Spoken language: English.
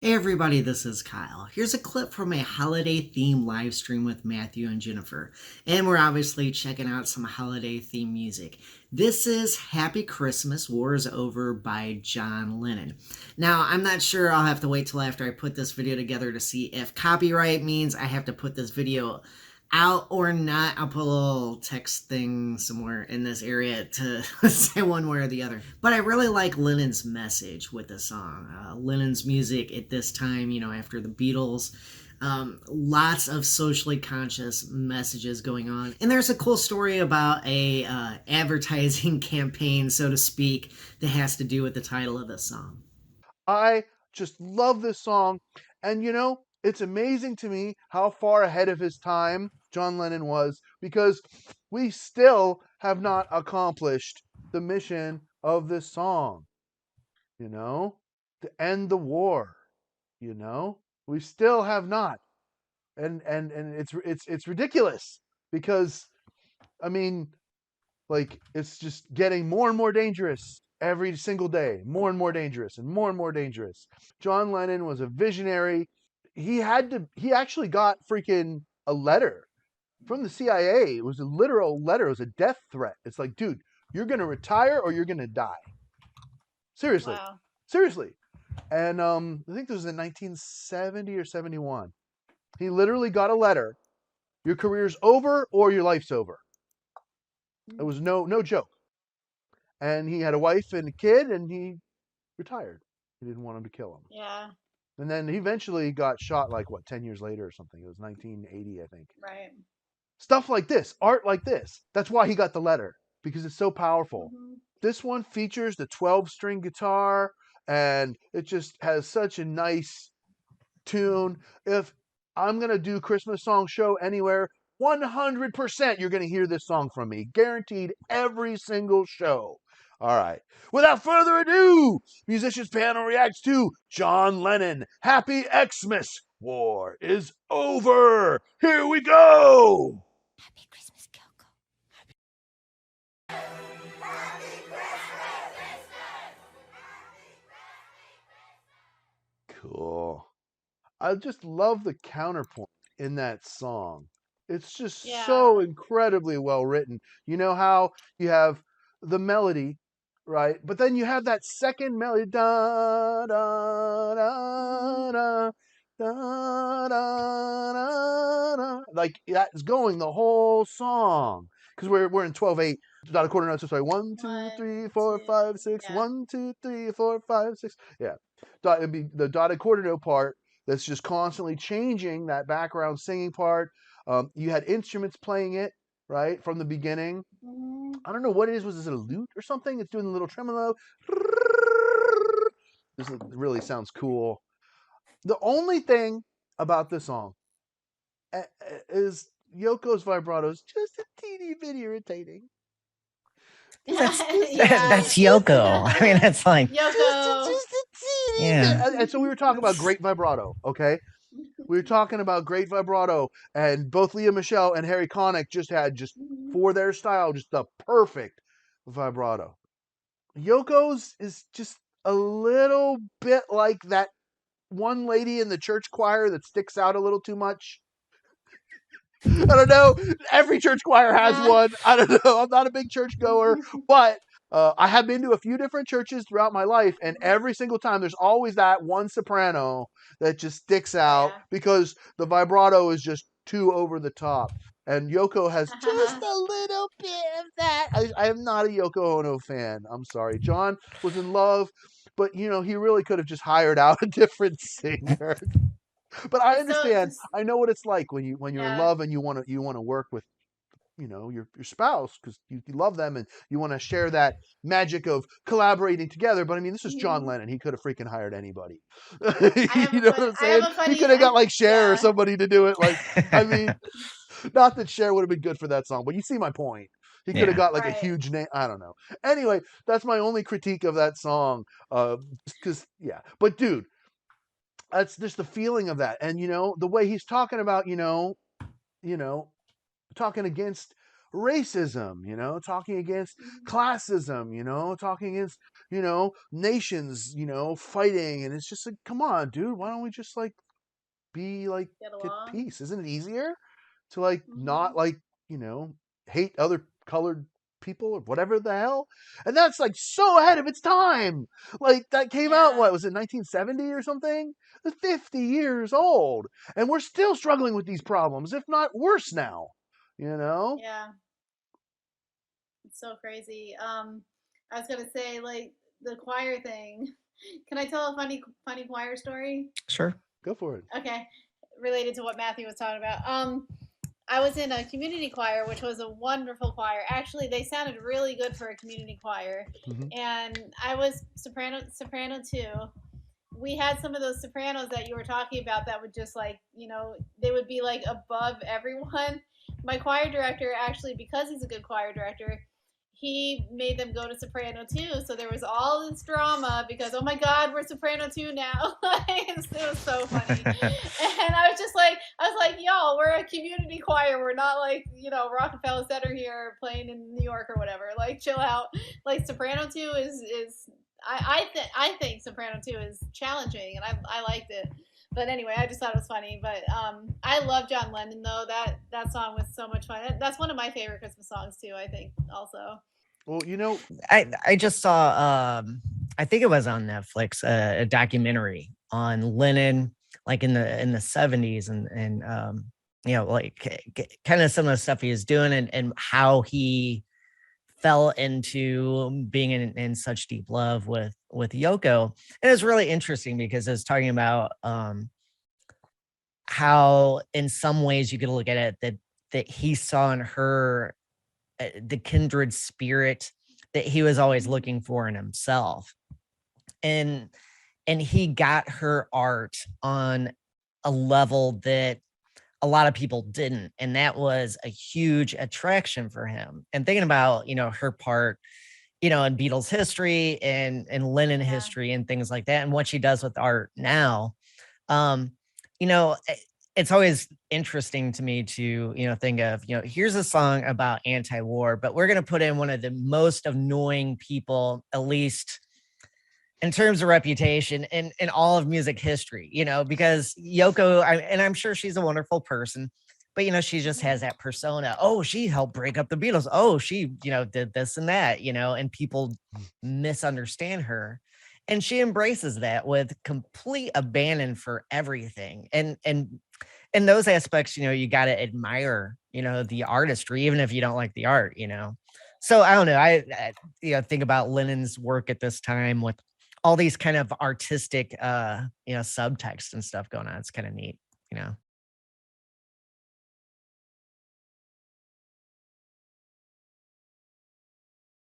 Hey everybody, this is Kyle. Here's a clip from a holiday theme live stream with Matthew and Jennifer. And we're obviously checking out some holiday theme music. This is Happy Christmas, War is Over by John Lennon. Now, I'm not sure, I'll have to wait till after I put this video together to see if copyright means I have to put this video out or not. I'll put a little text thing somewhere in this area to say one way or the other. But I really like Lennon's message with the song. Lennon's music at this time, after the Beatles, lots of socially conscious messages going on. And there's a cool story about a advertising campaign, so to speak, that has to do with the title of the song. I just love this song. And it's amazing to me how far ahead of his time John Lennon was, because we still have not accomplished the mission of this song, to end the war, you know? We still have not. And it's ridiculous because I mean, like, it's just getting more and more dangerous every single day, more and more dangerous and more dangerous. John Lennon was a visionary. He actually got freaking a letter from the CIA. It was a literal letter. It was a death threat. It's like, dude, you're going to retire or you're going to die. Seriously. Wow. Seriously. And I think this was in 1970 or 71. He literally got a letter. Your career's over or your life's over. It was no joke. And he had a wife and a kid, and he retired. He didn't want him to kill him. Yeah. And then he eventually got shot, like, 10 years later or something. It was 1980, I think. Right. Stuff like this, art like this. That's why he got the letter, because it's so powerful. Mm-hmm. This one features the 12-string guitar, and it just has such a nice tune. If I'm going to do Christmas song show anywhere, 100% you're going to hear this song from me. Guaranteed every single show. All right. Without further ado, Musicians Panel reacts to John Lennon. Happy Xmas. War is over. Here we go. Happy Christmas, Kyoko. Cool. I just love the counterpoint in that song. It's just so incredibly well written. You know how you have the melody, right? But then you have that second melody, da da da da da da da, like that's going the whole song. Because we're in 12/8 dotted quarter notes. Sorry, 1 2 3 4 5 6. Yeah. 1 2 3 4 5 6. Yeah, it'd be the dotted quarter note part that's just constantly changing that background singing part. You had instruments playing it, right, from the beginning. Mm-hmm. I don't know what it is. Was this a lute or something? It's doing a little tremolo. This really sounds cool. The only thing about this song is Yoko's vibrato is just a teeny bit irritating. That's Yoko. I mean, that's like Yoko. Just a teeny Yeah. bit. And so we were talking about great vibrato, okay? We were talking about great vibrato, and both Leah Michelle and Harry Connick just had for their style, just the perfect vibrato. Yoko's is just a little bit like that one lady in the church choir that sticks out a little too much. I don't know. Every church choir has one. I don't know. I'm not a big church goer, but I have been to a few different churches throughout my life, and every single time there's always that one soprano that just sticks out because the vibrato is just too over the top. And Yoko has just a little bit of that. I am not a Yoko Ono fan. I'm sorry. John was in love, but he really could have just hired out a different singer. But I understand. I know what it's like when you're in love and you want to work with your spouse because you love them and you want to share that magic of collaborating together. But I mean, this is John Lennon. He could have freaking hired anybody. You know what I'm saying? He could have got like Cher or somebody to do it. Like, I mean, not that Cher would have been good for that song, but you see my point. He could have got like a huge name. I don't know. Anyway, that's my only critique of that song. Because but dude, that's just the feeling of that. And the way he's talking about, talking against racism, talking against classism, talking against nations, fighting, and it's just like, come on, dude, why don't we just like be like Get at along. peace? Isn't it easier to like not like hate other colored people or whatever the hell? And that's like so ahead of its time. Like that came out, what was it, 1970 or something? It's 50 years old, and we're still struggling with these problems, if not worse now. Yeah. It's so crazy. I was gonna say, like, the choir thing. Can I tell a funny choir story? Sure. Go for it. Okay, related to what Matthew was talking about. I was in a community choir, which was a wonderful choir. Actually, they sounded really good for a community choir, and I was soprano too. We had some of those sopranos that you were talking about that would just like, they would be like above everyone. My choir director, actually, because he's a good choir director, he made them go to soprano too. So there was all this drama because, oh my God, we're soprano too now. It was so funny. And I was like, yo, we're a community choir. We're not like, Rockefeller Center here playing in New York or whatever. Like, chill out. Like, soprano too is I think soprano too is challenging, and I liked it. But anyway, I just thought it was funny. But I love John Lennon though. That song was so much fun. That's one of my favorite Christmas songs too, I think, also. Well, I just saw I think it was on Netflix a documentary on Lennon, like in the 70s, and like kind of some of the stuff he was doing, and how he fell into being in such deep love with Yoko. And it's really interesting because it's talking about how in some ways you could look at it that he saw in her the kindred spirit that he was always looking for in himself. And he got her art on a level that a lot of people didn't. And that was a huge attraction for him. And thinking about, her part, in Beatles history and Lennon history and things like that, and what she does with art now, it's always interesting to me to, think of, here's a song about anti-war, but we're going to put in one of the most annoying people, at least in terms of reputation in all of music history, because Yoko, I'm sure she's a wonderful person, but, she just has that persona. Oh, she helped break up the Beatles. Oh, she, did this and that, and people misunderstand her. And she embraces that with complete abandon for everything. And in those aspects, you got to admire, the artistry, even if you don't like the art, So I don't know. I think about Lennon's work at this time with all these kind of artistic, subtext and stuff going on. It's kind of neat,